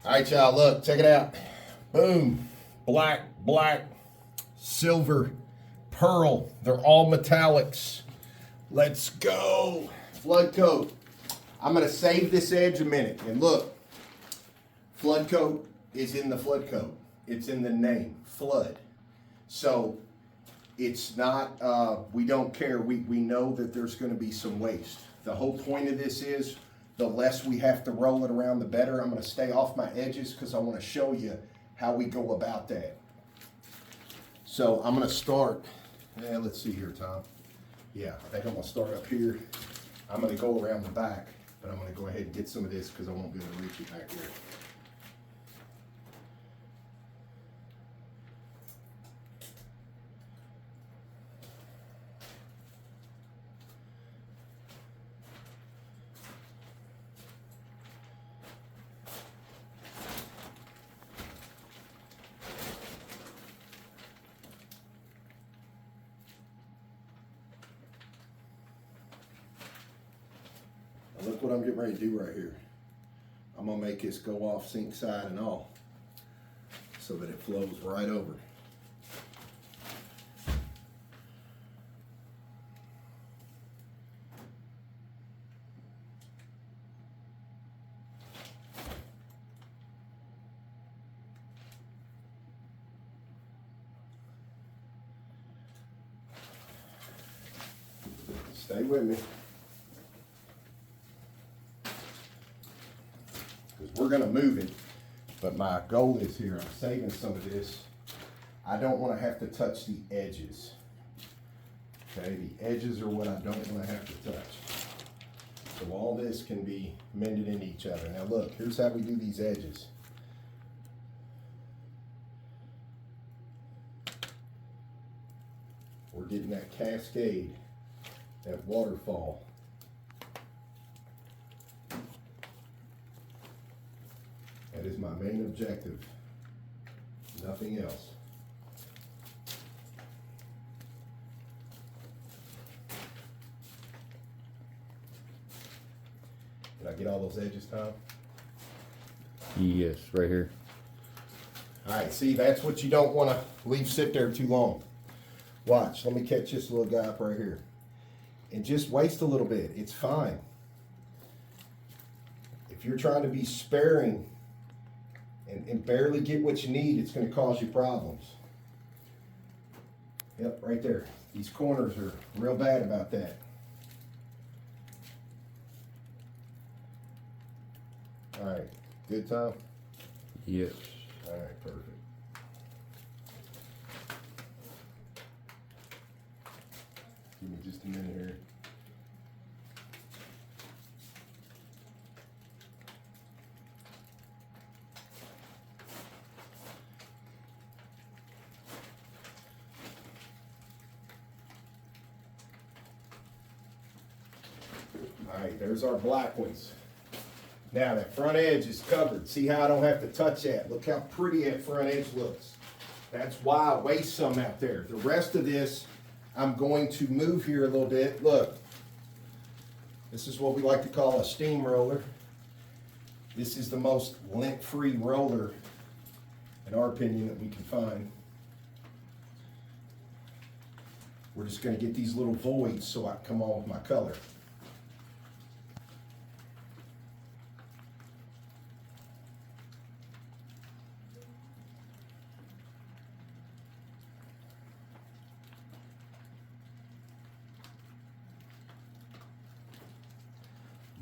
All right, y'all, look, check it out. Boom, black, silver, pearl. They're all metallics. Let's go. Flood coat. I'm gonna save this edge a minute. And look, flood coat is in the flood coat. It's in the name, flood. So it's not, we don't care. We know that there's gonna be some waste. The whole point of this is the less we have to roll it around, the better. I'm gonna stay off my edges because I wanna show you how we go about that. So I'm gonna start, let's see here, Tom. Yeah, I think I'm gonna start up here. I'm gonna go around the back, but I'm gonna go ahead and get some of this because I won't be able to reach it back here. Look what I'm getting ready to do right here. I'm gonna make this go off sink side and all so that it flows right over. Stay with me. We're gonna move it, but my goal is here, I'm saving some of this. I don't wanna have to touch the edges. Okay, the edges are what I don't wanna have to touch. So all this can be mended into each other. Now look, here's how we do these edges. We're getting that cascade, that waterfall. That is my main objective, nothing else. Did I get all those edges, Tom? Yes, right here. All right, see, that's what you don't want to leave sit there too long. Watch, let me catch this little guy up right here. And just waste a little bit, it's fine. If you're trying to be sparing and barely get what you need, it's going to cause you problems. Yep, right there. These corners are real bad about that. All right, good, Tom? Yes. All right, perfect. Give me just a minute here. All right, there's our black ones. Now that front edge is covered. See how I don't have to touch that? Look how pretty that front edge looks. That's why I waste some out there. The rest of this, I'm going to move here a little bit. Look, this is what we like to call a steamroller. This is the most lint-free roller, in our opinion, that we can find. We're just going to get these little voids so I can come on with my color.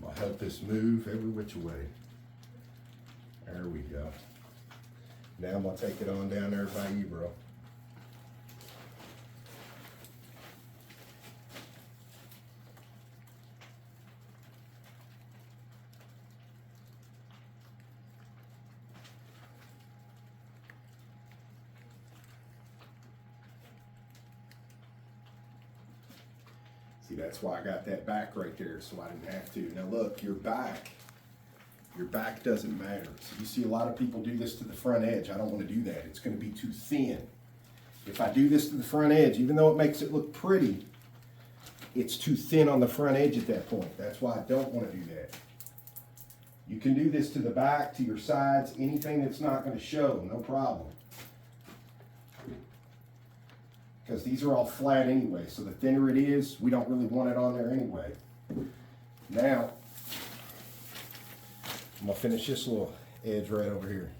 I'll help this move every which way. There we go. Now I'm gonna take it on down there by you, bro. See, that's why I got that back right there, so I didn't have to. Now look, your back doesn't matter. So you see a lot of people do this to the front edge. I don't want to do that. It's going to be too thin. If I do this to the front edge, even though it makes it look pretty, it's too thin on the front edge at that point. That's why I don't want to do that. You can do this to the back, to your sides, anything that's not going to show, no problem. Because these are all flat anyway, so the thinner it is, we don't really want it on there anyway. Now, I'm going to finish this little edge right over here.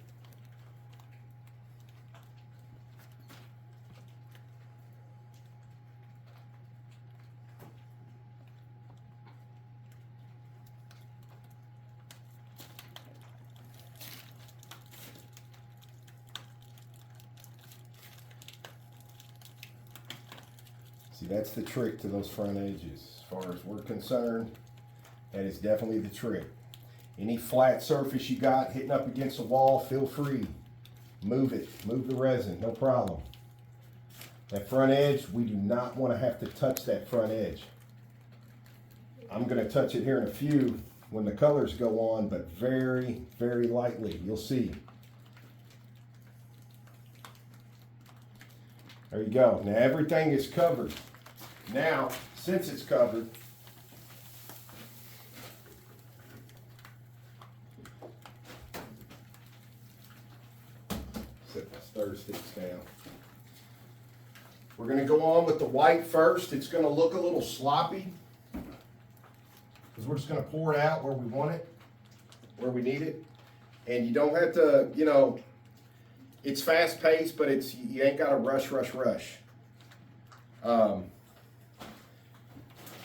See, that's the trick to those front edges. As far as we're concerned, that is definitely the trick. Any flat surface you got hitting up against the wall, feel free. Move it, move the resin, no problem. That front edge, we do not want to have to touch that front edge. I'm going to touch it here in a few when the colors go on, but very, very lightly, you'll see. There you go. Now everything is covered. Now, since it's covered, set my stir sticks down. We're going to go on with the white first. It's going to look a little sloppy because we're just going to pour it out where we want it, where we need it. And you don't have to, you know, it's fast paced, but it's, you ain't got to rush.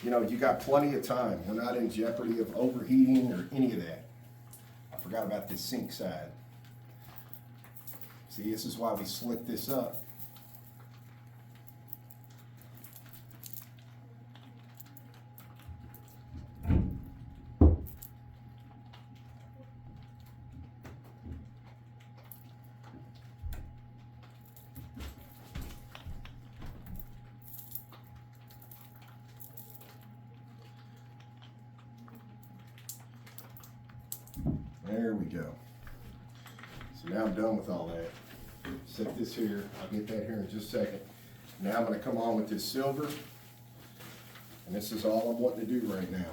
You know, you got plenty of time. We're not in jeopardy of overheating or any of that. I forgot about this sink side. See, this is why we slick this up. There we go. So now I'm done with all that. Set this here. I'll get that here in just a second. Now I'm going to come on with this silver. And this is all I'm wanting to do right now.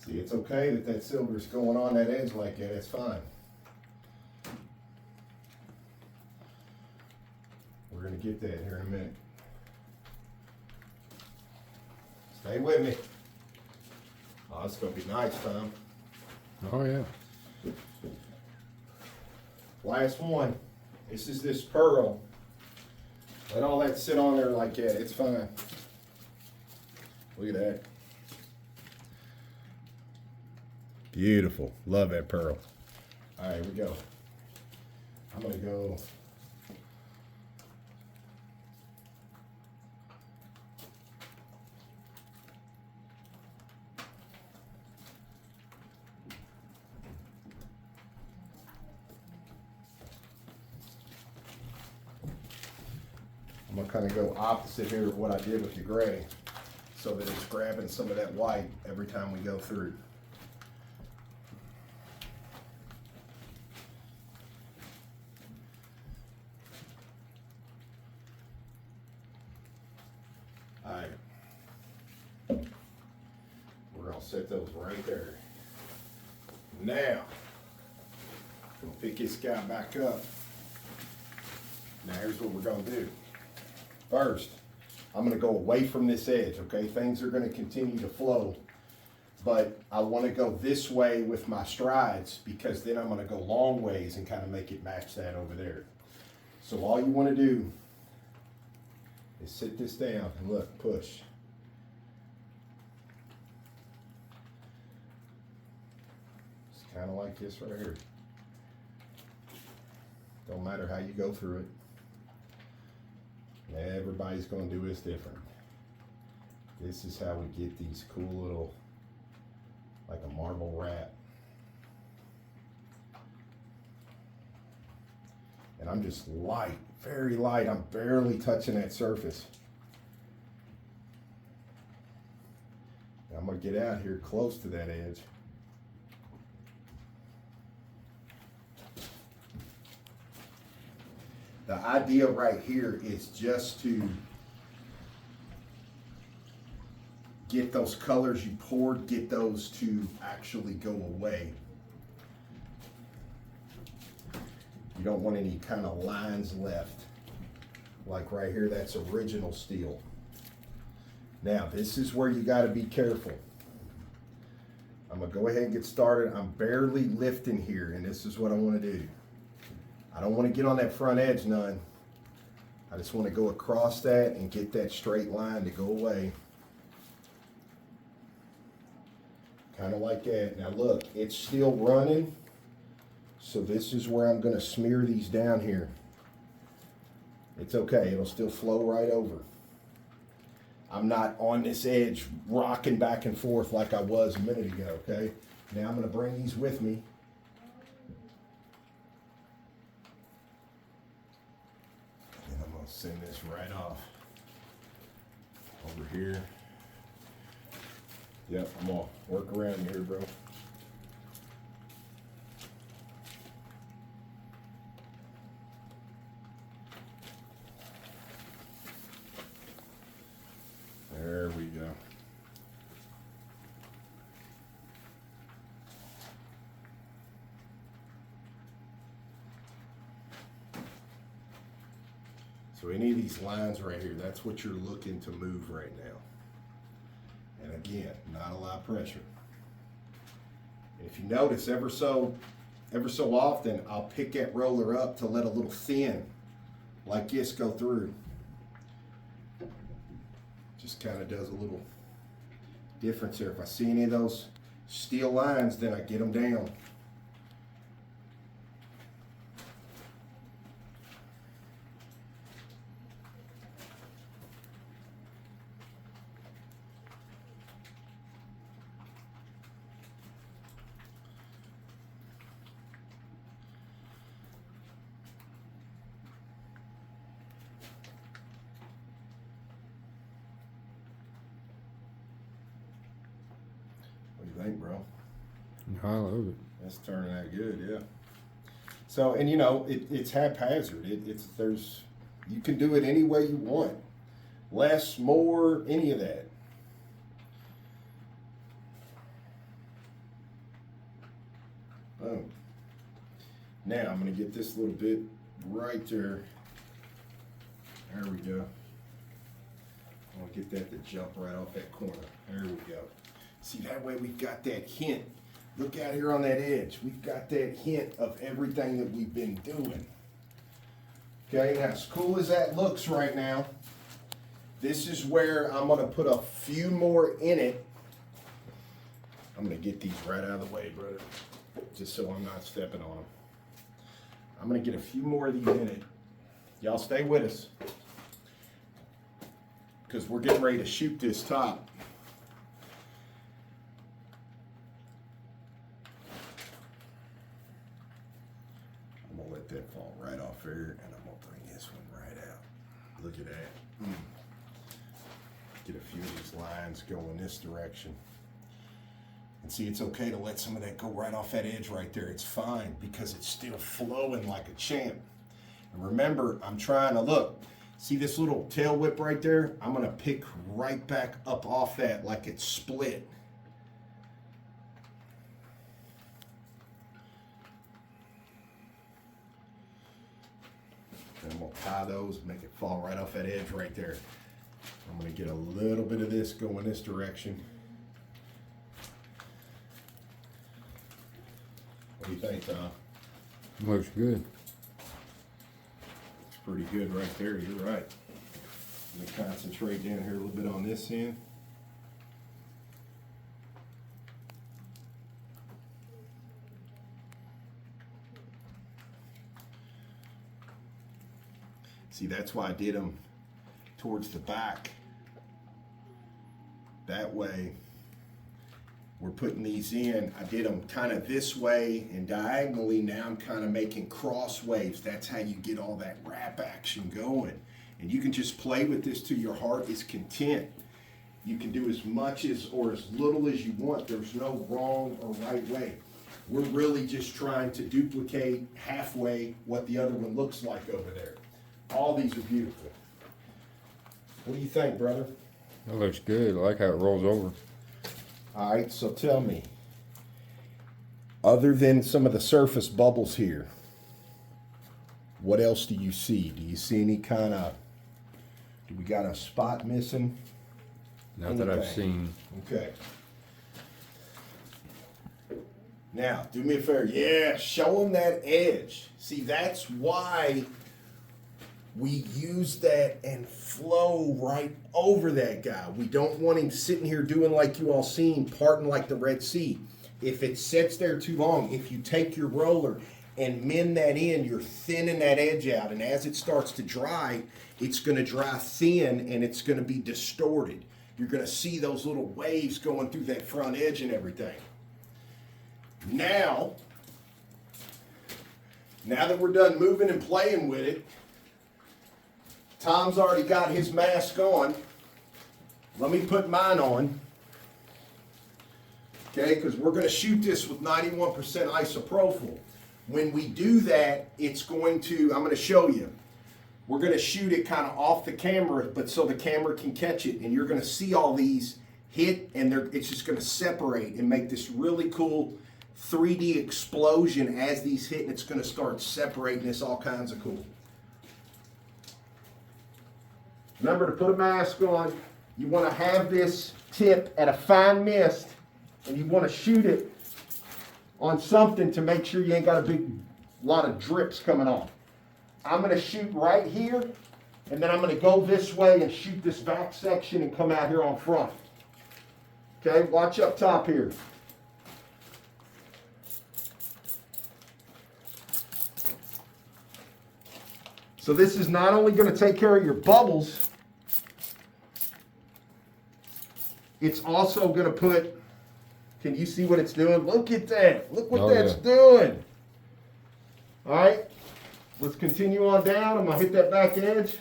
See, it's okay that that silver is going on that edge like that, it's fine. We're going to get that here in a minute. Stay with me. Oh, it's going to be nice, Tom. Oh yeah. Last one. This is this pearl. Let all that sit on there like that, it's fine. Look at that. Beautiful. Love that pearl. All right, here we go. I'm going to go. I'm going to kind of go opposite here of what I did with the gray so that it's grabbing some of that white every time we go through. We're going to set those right there. Now, we'll pick this guy back up. Now here's what we're going to do. First, I'm going to go away from this edge, okay? Things are going to continue to flow, but I want to go this way with my strides because then I'm going to go long ways and kind of make it match that over there. So all you want to do is sit this down and look, push. It's kind of like this right here. Don't matter how you go through it. Everybody's gonna do this different. This is how we get these cool little, like a marble wrap. And I'm just light, very light. I'm barely touching that surface. I'm gonna get out here close to that edge. The idea right here is just to get those colors you poured, get those to actually go away. You don't want any kind of lines left. Like right here, that's original steel. Now, this is where you got to be careful. I'm gonna go ahead and get started. I'm barely lifting here, and this is what I want to do. I don't want to get on that front edge none. I just want to go across that and get that straight line to go away. Kind of like that. Now look, it's still running. So this is where I'm going to smear these down here. It's okay, it'll still flow right over. I'm not on this edge rocking back and forth like I was a minute ago, okay? Now I'm going to bring these with me. And I'm going to send this right off over here. Yep, I'm going to work around here, bro. There we go. So any of these lines right here, that's what you're looking to move right now. And again, not a lot of pressure. And if you notice, ever so often, I'll pick that roller up to let a little thin like this go through. Just kind of does a little difference there. If I see any of those steel lines, then I get them down. Think, bro. I love it. That's turning out good, yeah. So, and you know, it's haphazard. You can do it any way you want. Less, more, any of that. Boom. Now I'm gonna get this little bit right there. There we go. I want to get that to jump right off that corner. There we go. See, that way we've got that hint. Look out here on that edge. We've got that hint of everything that we've been doing. Okay, now as cool as that looks right now, this is where I'm going to put a few more in it. I'm going to get these right out of the way, brother, just so I'm not stepping on them. I'm going to get a few more of these in it. Y'all stay with us, because we're getting ready to shoot this top. That fall right off here, and I'm gonna bring this one right out. Look at that. Get a few of these lines going this direction. And see, it's okay to let some of that go right off that edge right there. It's fine, because it's still flowing like a champ. And remember, I'm trying to look. See this little tail whip right there? I'm gonna pick right back up off that like it's split. And I'm gonna tie those, make it fall right off that edge right there. I'm gonna get a little bit of this going this direction. What do you think, Tom? Looks good. It's pretty good right there, you're right. I'm gonna concentrate down here a little bit on this end. See, that's why I did them towards the back. That way, we're putting these in. I did them kind of this way and diagonally. Now I'm kind of making cross waves. That's how you get all that wrap action going. And you can just play with this till your heart is content. You can do as much as or as little as you want. There's no wrong or right way. We're really just trying to duplicate halfway what the other one looks like over there. All these are beautiful. What do you think, brother? That looks good. I like how it rolls over. All right, so tell me, other than some of the surface bubbles here, what else do you see? Do you see any kind of, do we got a spot missing? Not that I've seen. Okay. Now, do me a favor. Yeah, show them that edge. See, that's why we use that and flow right over that guy. We don't want him sitting here doing like you all seen, parting like the Red Sea. If it sits there too long, if you take your roller and mend that in, you're thinning that edge out. And as it starts to dry, it's going to dry thin and it's going to be distorted. You're going to see those little waves going through that front edge and everything. Now that we're done moving and playing with it, Tom's already got his mask on. Let me put mine on. Okay, because we're going to shoot this with 91% isopropyl. When we do that, it's going to, I'm going to show you. We're going to shoot it kind of off the camera, but so the camera can catch it. And you're going to see all these hit, and it's just going to separate and make this really cool 3D explosion as these hit, and it's going to start separating this all kinds of cool. Remember to put a mask on. You want to have this tip at a fine mist, and you want to shoot it on something to make sure you ain't got a big lot of drips coming off. I'm going to shoot right here, and then I'm going to go this way and shoot this back section and come out here on front. Okay, watch up top here. So this is not only going to take care of your bubbles, it's also going to put, can you see what it's doing? Look at that. Look what that's doing. All right. Let's continue on down. I'm going to hit that back edge.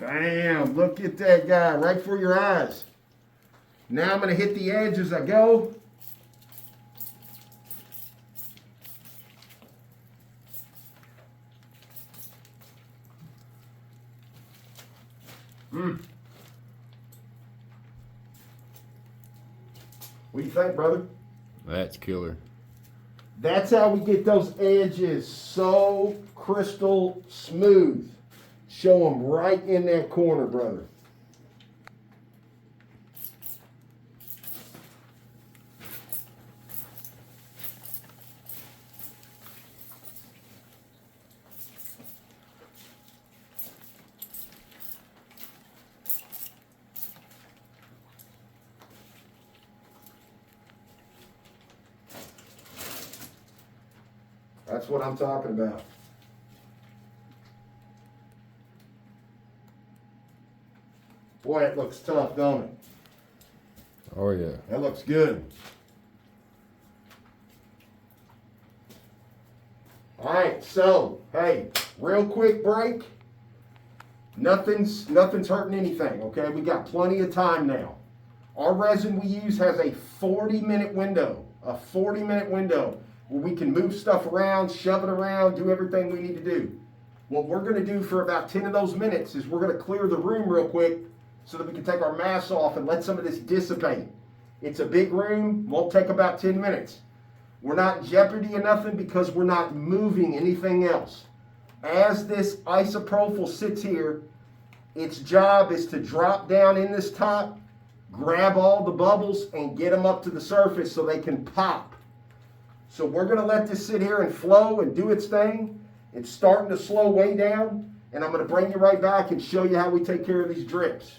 Bam. Look at that guy right for your eyes. Now I'm going to hit the edge as I go. What do you think, brother? That's killer. That's how we get those edges so crystal smooth. Show them right in that corner, brother. That's what I'm talking about. Boy, it looks tough, don't it? Oh, yeah. That looks good. All right, so, hey, real quick break. Nothing's hurting anything, okay? We got plenty of time now. Our resin we use has a 40-minute window, where we can move stuff around, shove it around, do everything we need to do. What we're going to do for about 10 of those minutes is we're going to clear the room real quick so that we can take our masks off and let some of this dissipate. It's a big room, won't take about 10 minutes. We're not in jeopardy of nothing because we're not moving anything else. As this isopropyl sits here, its job is to drop down in this top, grab all the bubbles, and get them up to the surface so they can pop. So we're going to let this sit here and flow and do its thing. It's starting to slow way down, and I'm going to bring you right back and show you how we take care of these drips.